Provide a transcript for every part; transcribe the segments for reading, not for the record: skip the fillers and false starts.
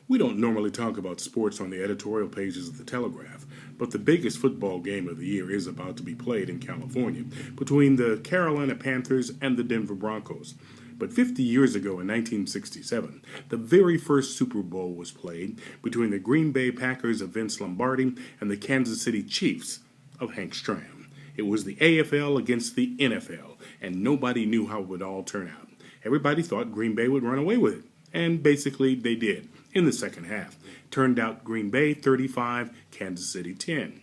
We don't normally talk about sports on the editorial pages of the Telegraph, but the biggest football game of the year is about to be played in California between the Carolina Panthers and the Denver Broncos. But 50 years ago in 1967, the very first Super Bowl was played between the Green Bay Packers of Vince Lombardi and the Kansas City Chiefs of Hank Stram. It was the AFL against the NFL, and nobody knew how it would all turn out. Everybody thought Green Bay would run away with it, and basically they did in the second half. Turned out Green Bay 35, Kansas City 10.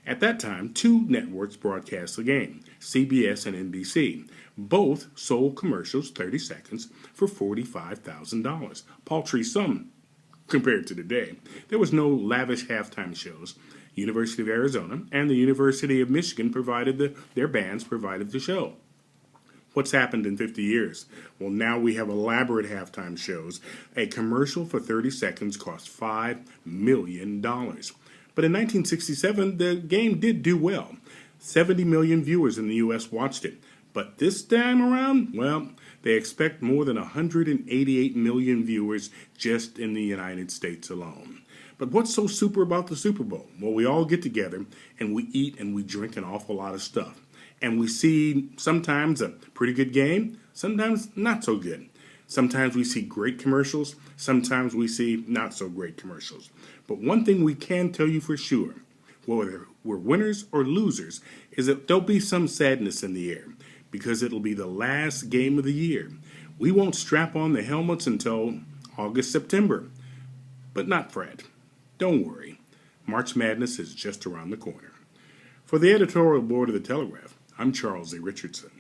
At that time, two networks broadcast the game, CBS and NBC. Both sold commercials 30 seconds for $45,000. Paltry sum compared to today. There was no lavish halftime shows. University of Arizona and the University of Michigan their bands provided the show. What's happened in 50 years? Well, now we have elaborate halftime shows. A commercial for 30 seconds cost $5 million. But in 1967, the game did do well. 70 million viewers in the U.S. watched it. But this time around, well, they expect more than 188 million viewers just in the United States alone. But what's so super about the Super Bowl? Well, we all get together and we eat and we drink an awful lot of stuff. And we see sometimes a pretty good game, sometimes not so good. Sometimes we see great commercials, sometimes we see not so great commercials. But one thing we can tell you for sure, whether we're winners or losers, is that there'll be some sadness in the air because it'll be the last game of the year. We won't strap on the helmets until August, September. But not fret. Don't worry. March Madness is just around the corner. For the editorial board of the Telegraph, I'm Charles A. Richardson.